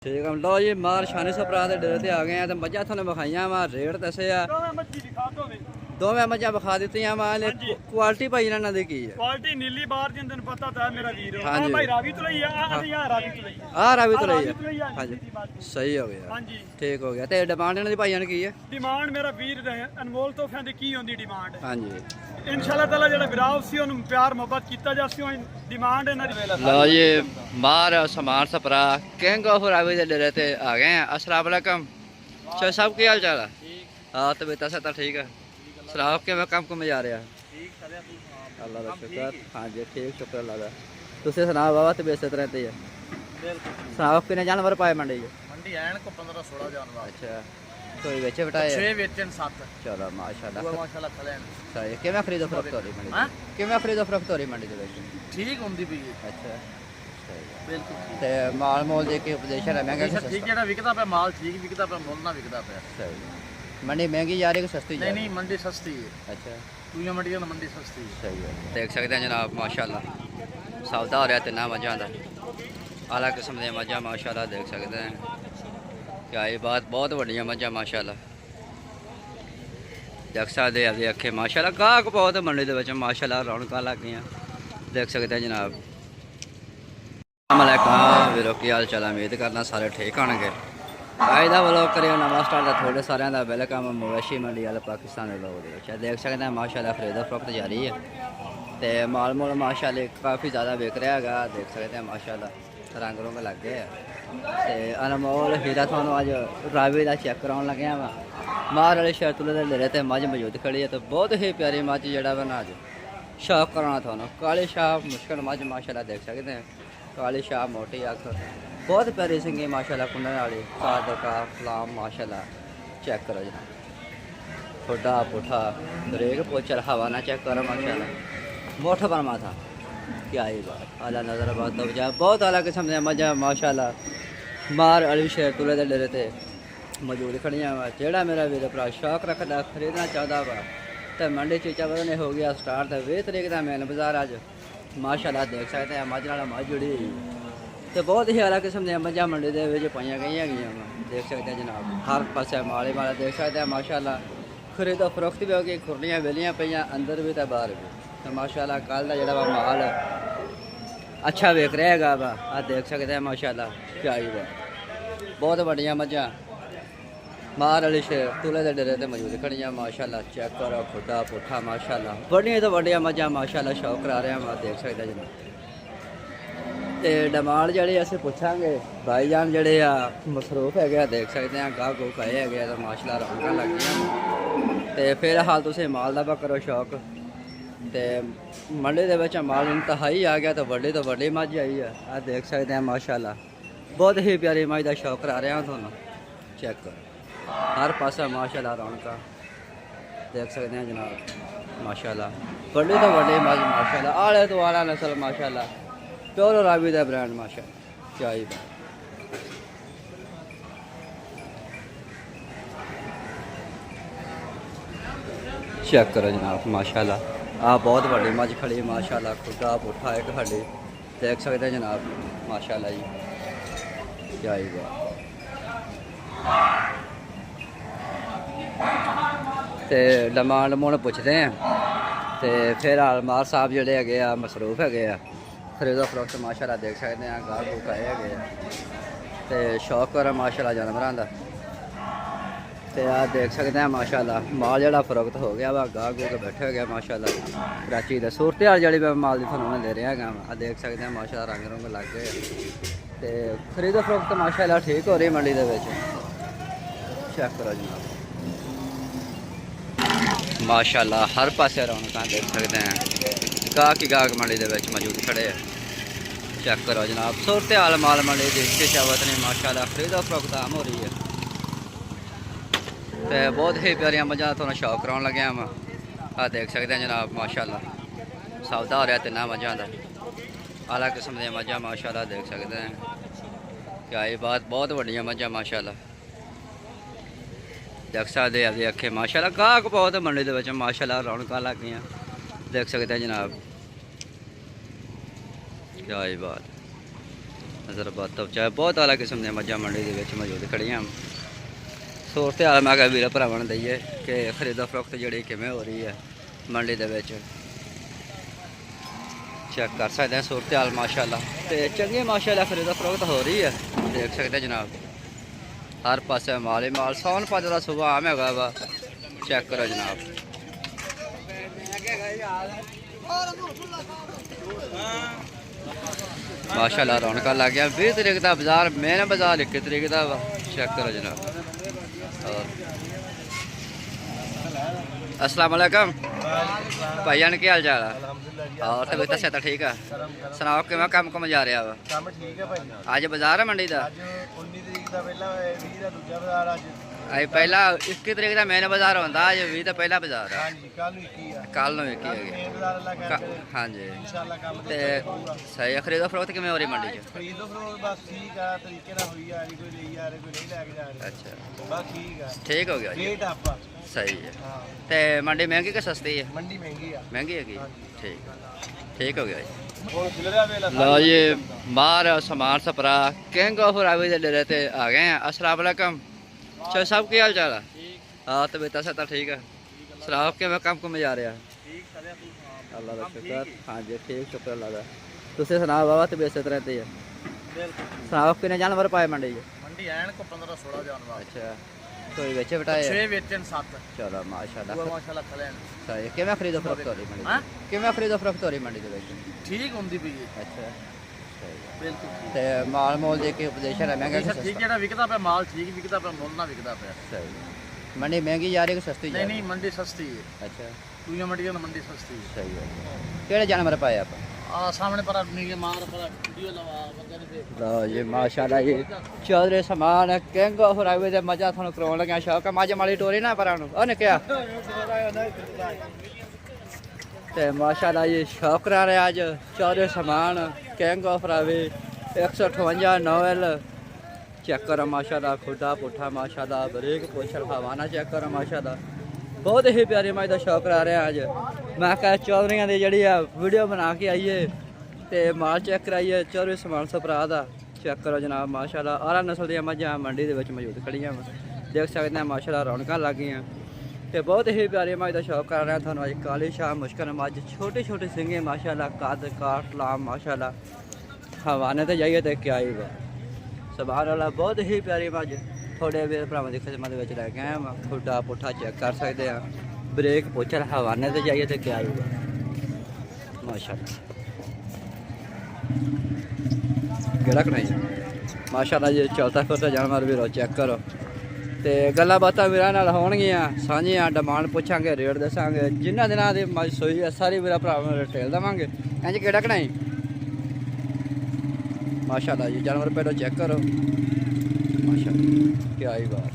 ठीक है लो जी मार शानी सपरा के डेरे ते आ गए हैं तो मझा थोने विखाइया वा रेट दसे दोवें मझा विखा दी वा क्वालिटी भाई इन्होंने दी की है क्वालिटी नीली बार जिन दिन पता था मेरा वीर हाँ जी भाई रावी तो लई आ रावी तो लई रावी तो लई है हाँ जी सही हो गया हाँ जी ठीक हो गया ते डिमांड इन्हां दी भाईयां की है डिमांड मेरा वीर अनमोल तोहफियां दी की होंदी डिमांड हाँ जी इंशाल्लाह ताला जेड़ा विराव सी ओनु प्यार मोहब्बत कीता जासी ओन डिमांड इन्हां दी लो जी मार समान सपरा किंग ऑफ रावी के डेरे ते आ गए हैं। अस्सलाम वालेकुम अच्छा सब की हाल चाल है हाँ तबीयत सता ठीक है सराब के मैं काम को मजा आ रहा अल्लाह का शुक्र हाँ जी ठीक शुक्र अल्लाह का तुझे सुनाओ बाबा तबीयत से रहती है सुनाओ कितने जानवर पाए मंडी मंडी ऐन को 15-16 जानवर अच्छा कोई बेचे बिटाए 6 बेचन 7 चलो माशाल्लाह माशाल्लाह खलेन सही किवें खरीदो फरोख्त हो रही मंडी हां किवें खरीदो फरोख्त हो रही मंडी दे विच ठीक होंदी पई अच्छा बिल्कुल ते माल मोल दे के उपदेश है महंगा ठीक जेड़ा विकदा पे माल ठीक विकदा पे मोल ना विकदा पे सही मंडी महंगी जा रही है कि सस्ती जा रही है नहीं मंडी सस्ती है अच्छा दूसरी मंडी में मंडी सस्ती है सही है देख सकते हैं जनाब माशाल्लाह सौदा हो रहा है तिना मझा का आला किस्म दी मझा माशाल्लाह देख सकते हैं क्या ये बात बहुत वड्डियां मझा माशाल्लाह देख सकते हैं अखे माशाल्लाह गाहक बहुत मंडी दे विच माशाल्लाह रौनकां लग गई देख सकते हैं जनाब अस्सलाम वीरो की हाल चाल उम्मीद करना सारे ठीक होंगे अज का व्लॉग करिए नवा स्टार्ट थोड़े सारे का वेलकम मवेशी मंडी वाले पाकिस्तान लोग देख सकते हैं माशाल्लाह खरीदा फरोख्त जारी है तो माल मूल माशाल्लाह काफ़ी ज़्यादा बिक रहा है देख सकते हैं माशाल्लाह रंग रुंग लग गए तो अनमोल हीरा थानू अज रावी का चेक कराने लगे वा मार वाले शरतुले के डेरे ते मझ मौजूद खड़ी है तो बहुत ही प्यारी मझ जड़ा वा अज शौक कराना थानू काली शाह मुश्किल मझ माशाल्लाह देख सकते हैं काली शाह मोटी अख बहुत प्यारी सिंगी माशाल्लाह कुंडन वाली काद का फलाम माशाल्लाह चेक करो जी ठोडा पुठा ब्रेक पोचर हवा ना चेक करो माशाल्लाह मोठ पर माथा क्या ही बात आला नजर बात तो जा बहुत अलग किस्म के मजा माशाल्लाह मार अली शेर तुले दे डेरे ते मौजूद खड़ियां वा जेड़ा मेरा वीर भरा शौक रखदा खरीदना चाहता वा तो मंडी चीचा बदने हो गया स्टार्ट 20 तरीक का मेन बाजार अज माशाल्लाह देख सकते हैं मझ नाल मझ जुड़ी तो बहुत ही अलग किस्म दी मझां मंडी दे विच पाईयां गईयां देख सकते हैं जनाब हर पासे माले वाला देख सकते हैं माशाल्लाह खरीदो फरोख्त भी हो गई खुरलियां वेलियां पईयां अंदर भी तो बाहर भी तो माशाल्लाह कल का जिहड़ा माल अच्छा वेख रहेगा वा आ देख सकते हैं माशाल्लाह क्या ही बात बहुत वड्डियां मझां मार वाली शेर तुले दे डेरे ते मौजूद खड़ियां माशाल्लाह चेक करो खुदा पुठा माशाल्लाह बड़ियां तो वड्डियां मझां माशाल्लाह शौक करा रहे हैं देख सकते हैं जनाब तो डिमांड जी अस पूछा भाईजान जड़े मसरूफ है देख सकते हैं गाह गो आए है तो माशाल्लाह रौनक लग गई तो फिलहाल तुम माल का करो शौक तो मंडी के माल इंतहाई आ गया तो वड्डी मझ आई है आ देख सकते हैं माशाल्लाह बहुत ही प्यारी मझ का शौक करा रहा थोड़ा चेक करो हर पासा माशाल्लाह रौनक देख सकते हैं जनाब माशाल्लाह वड्डी तो वड्डी मझ माशाल्लाह आले तो आला नस्ल माशाल्लाह प्योर रावी का ब्रांड माशाल्लाह क्या ही बात चेक करो जनाब माशाल्लाह आ बहुत बड़ी मझ खड़ी माशाल्लाह खुदा पुठा एक खड़ी देख सकते हैं जनाब माशाल्लाह जी क्या ही बात तो डिमांड मुन पुछते हैं तो फिर मार साहब जोड़े है मसरूफ है खरीदो फरोख्त माशाल्लाह देख सकते हैं गाह गूह आए है तो शौक कर माशाल्लाह जानवरों का तो यार देख सकते हैं माशाल्लाह माल जड़ा फरोख्त हो गया वा गाह गूह के बैठे हो गया माशाल्लाह कराची का सूरत हाल जी मैं माल की थोड़ा दे रहा है देख सकते हैं माशाल्लाह रंग रुंग लग गए तो खरीदो फरोख्त माशाल्लाह ठीक हो रही मंडी के चेक करो जनाब माशाल्लाह हर पासे रौनक देख सकते हैं गाहक ही गाहक मंडी के मौजूद खड़े चेक करो जनाब सूरत हाल माल मंडी की शिशावत नहीं माशाल्लाह खरीदो फरोख्त आम हो रही है तो बहुत ही प्यारियां मझां थोड़ा शौक कराने लगे वा आ देख सकते हैं जनाब माशाल्लाह सौदा हो रहा तिना मझां का आला किस्म दी मझां माशाल्लाह देख सकते हैं क्या ये बात बहुत वड्डियां मझां माशाल्लाह देख सकते हैं अखे माशाल्लाह गाहक बहुत मंडी के माशाल्लाह रौनक लग गई देख सकते हैं जनाब क्या ही बात ਨਜ਼ਰਬਾਦ ਤੋਂ ਚਾਹੇ ਬਹੁਤ ਆਲਾ ਕਿਸਮ ਦੀਆਂ ਮੱਝਾਂ ਮੰਡੀ ਦੇ ਵਿੱਚ ਮੌਜੂਦ ਖੜੀਆਂ। ਸੂਰਤ ਹਾਲ ਮੈਂ ਕਿਹਾ ਵੀਰ ਭਰਾਵਾਂ ਨੂੰ ਦਈਏ ਕਿ ਖਰੀਦਾ ਫਰੋਖਤ ਜਿਹੜੀ ਕਿਵੇਂ ਹੋ ਰਹੀ ਹੈ ਮੰਡੀ ਦੇ ਵਿੱਚ। ਚੈੱਕ ਕਰ ਸਕਦੇ ਹਾਂ ਸੂਰਤ ਹਾਲ ਮਾਸ਼ਾਅੱਲਾ, ਤੇ ਚੰਗੀ ਮਾਸ਼ਾਅੱਲਾ ਖਰੀਦਾ ਫਰੋਖਤ ਹੋ ਰਹੀ ਹੈ। ਦੇਖ ਸਕਦੇ ਜਨਾਬ ਹਰ ਪਾਸੇ ਮਾਲ ਹੀ ਮਾਲ। ਸੌਣ ਪੱਜ ਦਾ ਸੁਭਾਅ ਆਮ ਹੈਗਾ ਵਾ। ਚੈੱਕ ਕਰੋ ਜਨਾਬ। माशाल्लाह रौनक लग गया। 20 तरीक का बाजार, मेन बाजार 21 तरीक का वा। चेक करो जनाब। और अस्सलाम वालेकुम भाईजान, की हाल चाल है? और तबीयत सेहत ठीक है? सुनाओ कि कम कम जा रहा वा? अज बाजार है मंडी का? अज पहला 21 तरीक का मेन बाजार होता, अज 20 का पहला बाजार है। कल नूं 21 है। हाँ जी, सही है। खरीदो फरोख्त किवें हो रही मंडी च? अच्छा, ठीक हो गया जी। सही है। ते मंडी महंगी कि सस्ती है? महंगी है। ठीक ठीक हो गया जी। लो जी बाहर सामान सपरा किंग ऑफ रावी के डेरे ते आ गए हैं। अस्सलाम वालेकुम। अच्छा सब की हाल चाल है? हाँ तबीयत सेहत ठीक है। सराब के मैं कम कम जा रहा है? अल्लाह का शुक्र। हाँ जी ठीक, शुक्र अल्लाह का। तुझे सुनाओ बाबा तबीयत सेहत रहती है? सुनाओ कितने जानवर पाए मंडी को? 15-16 जानवर। अच्छा, कोई बेचे बटाए? 6 बेचन 7। चलो माशाल्लाह। माशाल्लाह खले सही। किवें खरीदो फरोख्त हो रही मंडी? हां किवें खरीदो फरोख्त हो रही मंडी दे विच? ठीक हुंदी पई है। अच्छा बिल्कुल। ते माल मोल दे के उपदेश है महंगा कि ठीक जेड़ा विकदा पे माल ठीक विकदा पे, मोल ना विकदा पे। सही। मंडी महंगी जा रही है कि सस्ती जा रही है? नहीं मंडी सस्ती है। अच्छा पूरी मंडी में मंडी सस्ती है। सही है। केड़े जानवर पाए आप? सामने पर नीचे मार पर वीडियो लगा वगैरह पे। लो ये माशाल्लाह ये चौधरी सामान किंग ऑफ रावी दे मजा थानू करवाउण लगा। शौक है मज माली टोरी ना परां नू ओने क्या ते माशाल्लाह ये शौक रहा आज चौधरी सामान king of Ravi 158 novel. Check करो माशाल्लाह, खुदा पुठा माशाल्लाह, बरीक पोछल हवाना चेक करो माशाल्लाह। बहुत ही प्यारी मज का शौक रहा है आज। मैं कहा चौधरियां दी जड़ी आ वीडियो बना के आइए ते माल चेक कराइए चौधरी समान सपरा दा। चेक करो जनाब माशाल्लाह आला नस्ल दी मझां मंडी दे विच मौजूद खड़ियां देख सकते हैं माशाल्लाह रौनकां लग गईयां ते बहुत ही प्यारी मज का शौक कर रहे हैं थानू अज। काली शाह मुश्किल मझ छोटे छोटे सिंगे माशाल्लाह, कद काट लाम माशाल्लाह। हवाने ते जाइए तो क्या ही सुभान अल्लाह। बहुत ही प्यारी मज थोड़े वीर भरावां दी खिदमत विच लैके आए हां। खुदा पुठा चेक कर सकते हैं, ब्रेक पोचर हवाने ते जाइए तो क्या होगा माशाल्लाह। केड़ा कनाई माशाल्लाह जी चौथा फिरता जानवर भी चेक करो ते गल्लां बातां वीरां नाल होणगियां सांझियां। Demand पुछांगे, rate दसांगे। जिन्हां दिनां दी मज सोई है सारी वीर भरावां नूं रिटेल देवांगे। इंज केड़ा कनाई माशाल्लाह जी जानवर पहले चेक करो माशाल्लाह क्या ही बात।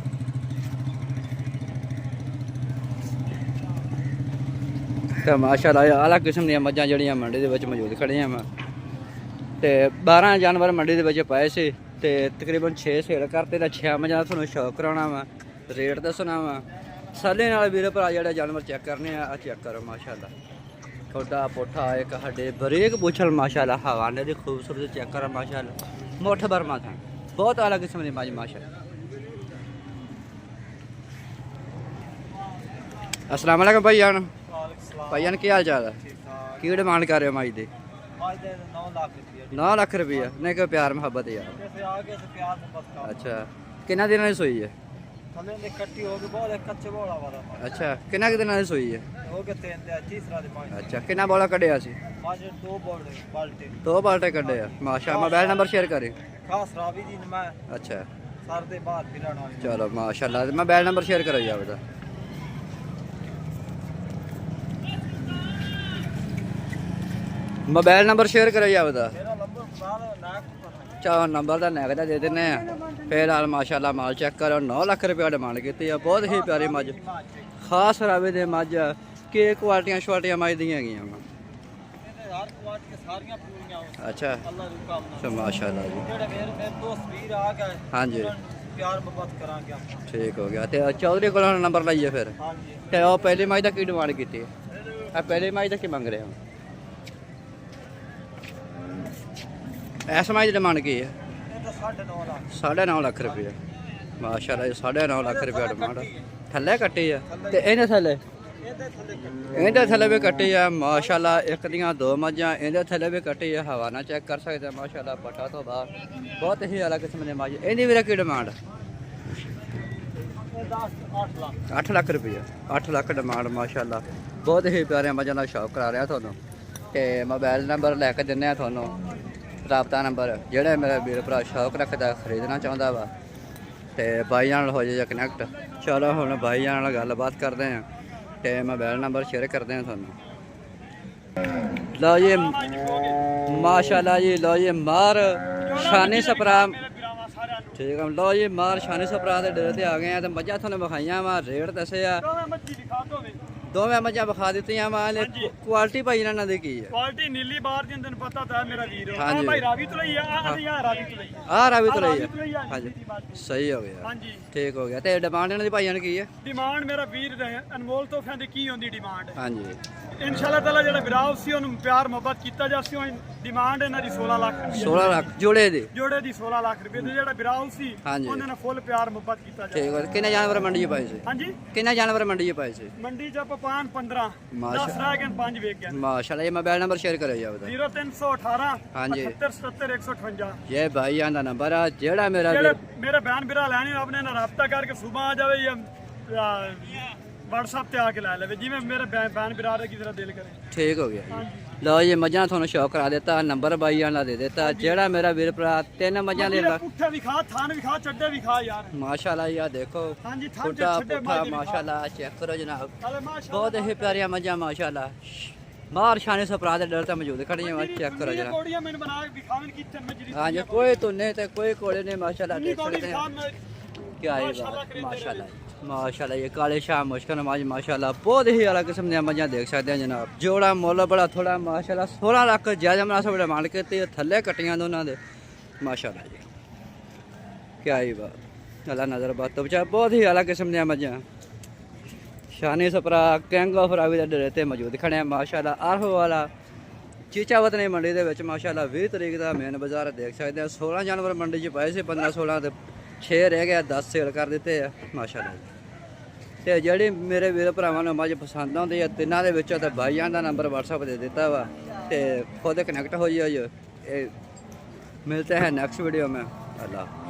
तो माशाल्लाह अलग किस्म दी मझां जड़ियां मंडी दे विच मौजूद खड़ियां वा ते 12 जानवर मंडी दे विच पाए सी ते तकरीबन 6 सेल करते ते 6 मझां दा तुहानूं शौक कराउणा वा, रेट दसना वा। साले नाल वीर भरा जेह्ड़े जानवर चेक करने आ चेक करो माशाल्लाह। छोटा पुठा एक हड्डे बरीक पुछल माशाल्लाह। हवाने दी खूबसूरती चेक करो माशाल्लाह। मुठ बर्मा था बहुत अलग किस्म दी मझ माशाल्लाह। अस्सलाम वालेकुम भाईजान। भाईजान की हाल चाल है? की डिमांड कर रहे हो मज दी? 9 लाख रुपया नहीं कोई प्यार मुहब्बत यार। अच्छा कितना दिन की सोई है? अच्छा कितना दिन की सोई है? अच्छा कितना बोला कढ़िया सी? 2 बाल्टे कढ़े माशा। मोबाइल नंबर शेयर करें। अच्छा चलो माशाल्लाह मोबाइल नंबर शेयर करो जी आपका। मोबाइल नंबर शेयर करो जी आपका। चलो नंबर का नैगदा दे देने फिलहाल माशाल्लाह माल चेक करो। 9 लाख रुपया डिमांड की है। बहुत ही प्यारी मझ खास रावे दे मझ के क्वालिटियां शवालिटियां मझ दियां गई। अच्छा माशाल्लाह जी। हाँ जी ठीक हो गया। तो चौधरी को नंबर लाइए फिर। तो पहली मझ की डिमांड की है? पहली मझ की मंग रहे हो? इस मझ की डिमांड की है? 9.5 ਲੱਖ ਰੁਪਏ ਮਾਸ਼ਾਅੱਲਾ ਜੀ 9.5 ਲੱਖ ਰੁਪਏ ਡਿਮਾਂਡ ਥੱਲੇ ਕੱਟੀ ਆ ਤੇ ਇਹਦੇ ਥੱਲੇ ਵੀ ਕੱਟੀ ਆ ਮਾਸ਼ਾਅੱਲਾ ਇੱਕ ਦੀਆਂ ਦੋ ਮੱਝਾਂ ਇਹਦੇ ਥੱਲੇ ਵੀ ਕੱਟੀ ਆ ਹਵਾਨਾ ਚੈੱਕ ਕਰ ਸਕਦੇ ਆ ਮਾਸ਼ਾਅੱਲਾ ਪਟਾ ਤੋਂ ਬਾਅਦ ਬਹੁਤ ਹੀ ਅਲੱਗ ਕਿਸਮ ਦੇ ਮੱਝ ਇਹਦੀ ਵੀਰੇ ਕੀ ਡਿਮਾਂਡ 8 ਲੱਖ ਰੁਪਏ 8 ਲੱਖ ਡਿਮਾਂਡ ਮਾਸ਼ਾਅੱਲਾ ਬਹੁਤ ਹੀ ਪਿਆਰੇ ਮੱਝਾਂ ਦਾ ਸ਼ੌਕ ਕਰਾ ਰਿਹਾ ਤੁਹਾਨੂੰ ਤੇ ਮੋਬਾਈਲ ਨੰਬਰ ਲੈ ਕੇ ਦਿੰਨੇ ਆ ਤੁਹਾਨੂੰ ਰਾਬਤਾ ਨੰਬਰ ਜਿਹੜੇ ਮੇਰਾ ਵੀਰ ਭਰਾ ਸ਼ੌਕ ਰੱਖਦਾ ਖਰੀਦਣਾ ਚਾਹੁੰਦਾ ਵਾ ਤੇ ਬਾਈ ਨਾਲ ਹੋ ਜਾਏ ਕਨੈਕਟ ਚਲੋ ਹੁਣ ਬਾਈ ਨਾਲ ਗੱਲਬਾਤ ਕਰਦੇ ਆ ਤੇ ਮੋਬਾਈਲ ਨੰਬਰ ਸ਼ੇਅਰ ਕਰਦੇ ਆ ਤੁਹਾਨੂੰ ਲਓ ਜੀ ਮਾਸ਼ਾਅੱਲਾ ਜੀ ਲਓ ਜੀ ਮਾਰ ਸ਼ਾਨੀ ਸਪਰਾ ਠੀਕ ਆ ਲਓ ਜੀ ਮਾਰ ਸ਼ਾਨੀ ਸਪਰਾ ਦੇ ਡੇਰੇ ਤੇ ਆ ਗਏ ਆ ਤੇ ਮੱਝਾਂ ਤੁਹਾਨੂੰ ਵਿਖਾਈਆਂ ਵਾ ਰੇਟ ਦੱਸੇ ਆ ਦੋਵੇਂ ਮੱਝਾਂ ਵਿਖਾ ਦਿੱਤੀਆਂ ਵਾ ਕੁਆਲਿਟੀ ਭਾਈ ਇਹਨਾਂ ਦੀ ਕੀ ਹੈ ਕੁਆਲਿਟੀ ਨੀਲੀ ਬਾਰ ਦੀ ਤੈਨੂੰ ਪਤਾ ਤਾਂ ਮੇਰਾ ਵੀਰ ਆ ਭਾਈ ਰਾਵੀ ਤੋਂ ਲਈ ਆ ਰਾਵੀ ਤੋਂ ਲਈ ਰਾਵੀ ਤੋਂ ਲਈ ਆ ਹਾਂਜੀ ਸਹੀ ਹੋ ਗਿਆ ਹਾਂਜੀ ਠੀਕ ਹੋ ਗਿਆ ਤੇ ਡਿਮਾਂਡ ਇਹਨਾਂ ਦੀ ਭਾਈਆਂ ਨੇ ਕੀ ਹੈ ਡਿਮਾਂਡ ਮੇਰਾ ਵੀਰ ਅਨਮੋਲ ਤੋਹਫਿਆਂ ਦੀ ਕੀ ਹੁੰਦੀ ਡਿਮਾਂਡ ਹਾਂਜੀ ਇਨਸ਼ਾਅੱਲਾ ਤਾਲਾ ਜਿਹੜਾ ਵਿਰਾਉ ਸੀ ਉਹਨੂੰ ਪਿਆਰ ਮੁਹੱਬਤ ਕੀਤਾ ਜਾਸੀ ਡਿਮਾਂਡ ਇਹਨਾਂ ਦੀ 16 ਲੱਖ ਰੁਪਏ 16 ਲੱਖ ਜੋੜੇ ਦੀ 16 ਲੱਖ ਰੁਪਏ ਤੇ ਜਿਹੜਾ ਵਿਰਾਉ ਸੀ ਉਹਨੇ ਨਾਲ ਫੁੱਲ ਪਿਆਰ ਮੁਹੱਬਤ ਕੀਤਾ ਜਾ ਠੀਕ ਹੈ ਕਿੰਨੇ ਜਾਨਵਰ ਮੰਡੀ 'ਚ ਪਾਏ ਸੀ ਹਾਂਜੀ ਕਿੰਨੇ ਜਾਨਵਰ ਮੰਡੀ 'ਚ ਪਾਏ ਸੀ ਮੰਡੀ 'ਚ ਆਪਾਂ 15 10 ਰਹਿ ਗਏ 5 ਵੇਚ ਗਏ ਮਾਸ਼ਾਅੱਲਾ ਇਹ ਮੋਬਾਈਲ ਨੰਬਰ ਸ਼ੇਅਰ ਕਰਿਓ ਜਾਓ 0318 ਹਾਂਜੀ 77 158 ਇਹ ਭਾਈਆਂ ਦਾ ਨੰਬਰ ਆ ਜਿਹੜਾ ਮੇਰਾ मेरा बहन बिरा लैने आपने ना रब्ता करके सुबह आ जावे या WhatsApp ਤੇ ਆ ਕੇ ਲੈ ਲਵੇ ਜਿਵੇਂ ਮੇਰੇ ਬਹਿਨ ਬਿਰਾ ਦਾ ਕਿਸ ਤਰ੍ਹਾਂ ਦਿਲ ਕਰੇ ਠੀਕ ਹੋ ਗਿਆ ਲਓ ਜੀ ਮੱਝਾਂ ਤੁਹਾਨੂੰ ਸ਼ੌਕ ਕਰਾ ਦਿੱਤਾ ਨੰਬਰ ਬਾਈਆਂ ਨਾਲ ਦੇ ਦਿੱਤਾ ਜਿਹੜਾ ਮੇਰਾ ਵੀਰ ਭਰਾ 3 ਮੱਝਾਂ ਦੇ ਪੁੱਠੇ ਵੀ ਖਾ ਥਾਨ ਵੀ ਖਾ ਚੱਡੇ ਵੀ ਖਾ ਯਾਰ ਮਾਸ਼ਾਅੱਲਾ ਯਾ ਦੇਖੋ ਹਾਂਜੀ ਪੁੱਠਾ ਮਾਸ਼ਾਅੱਲਾ ਚੈੱਕ ਕਰੋ ਜਨਾਬ ਬਹੁਤ ਹੀ ਪਿਆਰੀਆਂ ਮੱਝਾਂ ਮਾਸ਼ਾਅੱਲਾ ਮਾਰ ਸ਼ਾਨੇ ਸਪਰਾ ਦੇ ਡਰ ਤੇ ਮੌਜੂਦ ਖੜੀਆਂ ਵਾ ਚੈੱਕ ਕਰੋ ਜਨਾਬ ਕੋੜੀਆਂ ਮੈਨੂੰ ਬਣਾ ਕੇ ਵਿਖਾਵਣ ਕਿੱਥੇ ਮਜਰੀ ਹਾਂਜੀ ਕੋਈ ਤੁਨੇ ਤੇ ਕੋਈ ਕੋਲੇ ਨੇ ਮਾਸ਼ਾਅੱਲਾ ਦੇਖ ਸਕਦੇ ਆ ਕੀ ਆਈ ਬਾਤ ਮਾਸ਼ਾਅੱਲਾ ਮਾਸ਼ਾਅੱਲਾ ਇਹ ਕਾਲੇ ਸ਼ਾਹ ਮੁਸ਼ਕਲ ਨਮਾਜ਼ ਮਾਸ਼ਾਅੱਲਾ ਬਹੁਤ ਹੀ ਅਲੱਗ ਕਿਸਮ ਦੀਆਂ ਮੱਝਾਂ ਦੇਖ ਸਕਦੇ ਆ ਜਨਾਬ ਜੋੜਾ ਮੁੱਲ ਬੜਾ ਥੋੜਾ ਮਾਸ਼ਾਅੱਲਾ 16 ਲੱਖ ਜਾਇਜ਼ ਮੁਨਾਸਬ ਡਿਮਾਂਡ ਕੀਤੀ ਥੱਲੇ ਕੱਟੀਆਂ ਦੋਨਾਂ ਦੇ ਮਾਸ਼ਾਅੱਲਾ ਜੀ ਕੀ ਆਈ ਬਾਤ ਅੱਲਾ ਨਜ਼ਰ ਬਾਤ ਤੋਂ ਬਚਾ ਬਹੁਤ ਹੀ ਅਲੱਗ ਕਿਸਮ ਦੀਆਂ ਮੱਝਾਂ ਸ਼ਾਨੀ ਸਪਰਾ ਕਿੰਗ ਆਫ ਰਾਵੀ ਦੇ ਡੇਰੇ ਤੇ ਮੌਜੂਦ ਖੜੇ ਆ ਮਾਸ਼ਾਅੱਲਾ ਆਰਹੋ ਵਾਲਾ ਚੀਚਾਵਤ ਨੇ ਮੰਡੀ ਦੇ ਵਿੱਚ ਮਾਸ਼ਾਅੱਲਾ 20 ਤਰੀਕ ਦਾ ਮੇਨ ਬਾਜ਼ਾਰ ਦੇਖ ਸਕਦੇ ਆ 16 ਜਾਨਵਰ ਮੰਡੀ 'ਚ ਪਏ ਸੀ 15 16 ਤੇ 6 ਰਹਿ ਗਿਆ 10 ਸੇਲ ਕਰ ਦਿੱਤੇ ਆ ਮਾਸ਼ਾਅੱਲਾ ਤੇ ਜਿਹੜੀ ਮੇਰੇ ਵੀਰ ਭਰਾਵਾਂ ਨੂੰ ਮੱਝ ਪਸੰਦ ਆਉਂਦੀ ਆ ਤਿੰਨਾਂ ਦੇ ਵਿੱਚੋਂ ਤੇ ਭਾਈਆਂ ਦਾ ਨੰਬਰ WhatsApp ਦੇ ਦਿੱਤਾ ਵਾ ਤੇ ਖੁਦ ਕਨੈਕਟ ਹੋ ਜਾਈਓ ਇਹ ਮਿਲਤੇ ਹੈ ਨੈਕਸਟ वीडियो में अल्लाह।